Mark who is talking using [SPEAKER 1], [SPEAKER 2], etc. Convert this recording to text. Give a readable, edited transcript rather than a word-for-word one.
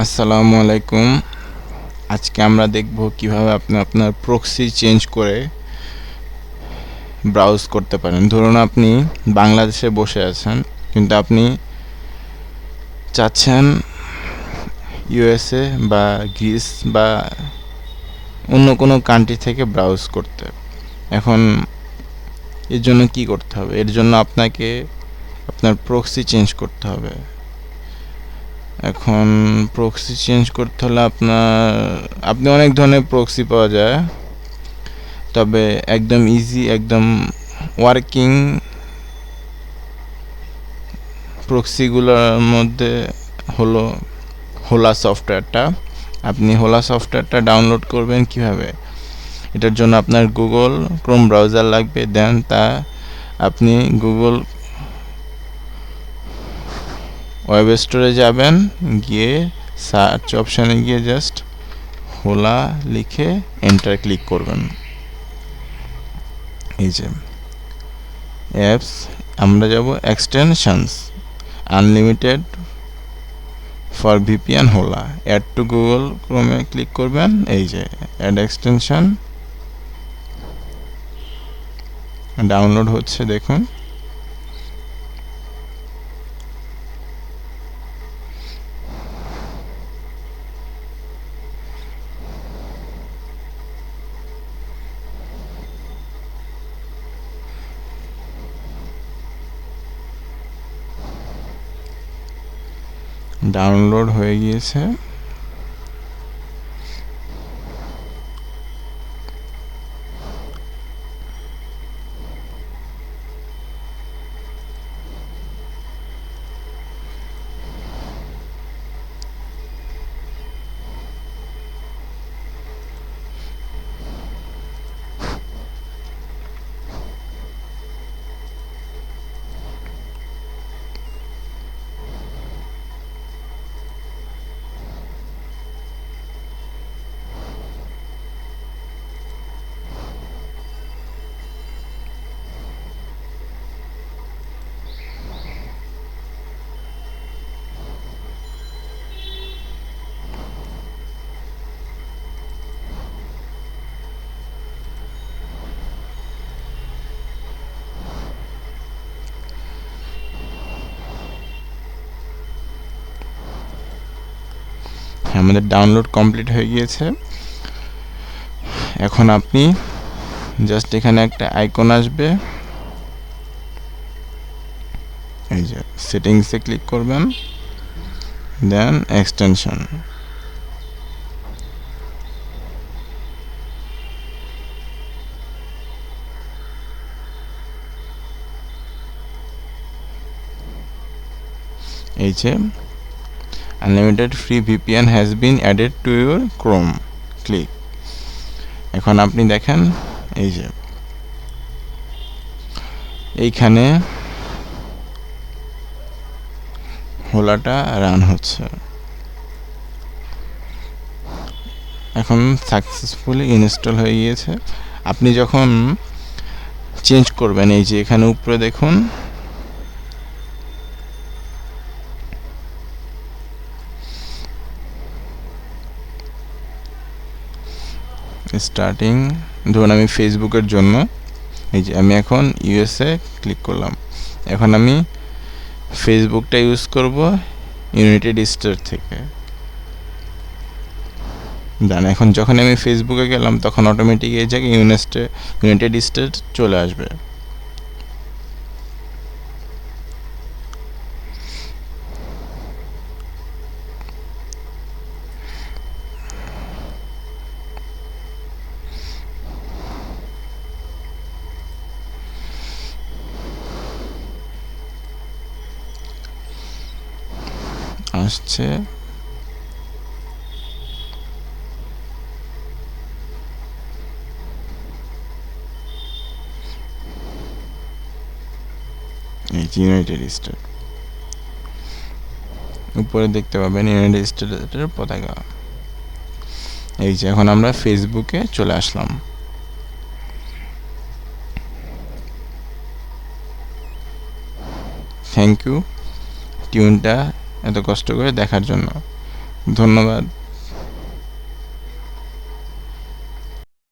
[SPEAKER 1] আসসালামু আলাইকুম। আজকে আমরা দেখব কিভাবে আপনি আপনার প্রক্সি চেঞ্জ করে ব্রাউজ করতে পারেন। ধরুন আপনি বাংলাদেশে বসে আছেন, কিন্তু আপনি চাচ্ছেন ইউএসএ বা গ্রিস বা অন্য কোনো কান্ট্রি থেকে ব্রাউজ করতে। এখন এর জন্য কি করতে হবে? এর জন্য আপনাকে আপনার প্রক্সি চেঞ্জ করতে হবে। এখন প্রক্সি চেঞ্জ করতে হলে আপনি অনেক ধরনের প্রক্সি পাওয়া যায়, তবে একদম ইজি, একদম ওয়ার্কিং প্রক্সিগুলোর মধ্যে হলো হোলা সফটওয়্যারটা। আপনি হোলা সফটওয়্যারটা ডাউনলোড করবেন কিভাবে? এটার জন্য আপনার গুগল ক্রোম ব্রাউজার লাগবে। দেন আপনি গুগল ওয়েব স্টোরে যাবেন, গিয়ে সার্চ অপশানে গিয়ে জাস্ট হোলা লিখে এন্টার ক্লিক করবেন। এই যে অ্যাপস, আমরা যাব extensions, unlimited for VPN Hola, add to Google ক্রোমে click করবেন। এই যে অ্যাড এক্সটেনশন ডাউনলোড হচ্ছে, দেখুন। ডাউনলোড হয়ে গিয়েছে। আমাদের ডাউনলোড কমপ্লিট হয়ে গিয়েছে। এখন আপনি জাস্ট এখানে একটা আইকন আসবে, এই যে সেটিংসে ক্লিক করবেন, দেন এক্সটেনশন। এই যে unlimited free VPN has been added to your Chrome, click. এখন আপনি দেখেন, এই যে এইখানে হোলাটা রান হচ্ছে। এখন সাকসেসফুলি ইনস্টল হয়ে গিয়েছে। আপনি যখন চেঞ্জ করবেন, এই যে এখানে উপরে দেখুন, স্টার্টিং। ধরুন আমি ফেসবুকের জন্য, এই যে আমি এখন ইউএসএ ক্লিক করলাম। এখন আমি ফেসবুকটা ইউজ করব ইউনাইটেড স্টেট থেকে। দেন এখন যখন আমি ফেসবুকে গেলাম, তখন অটোমেটিক এই জায়গায় ইউনাইটেড স্টেট চলে আসবে। আসছে, এই যে ইউনাইটেড স্টেট, উপরে দেখতে পাবেন ইউনাইটেড স্টেটের পতাকা। এই যে এখন আমরা ফেসবুকে চলে আসলাম। থ্যাংক ইউ টিউনটা এত কষ্ট করে দেখার জন্য। ধন্যবাদ।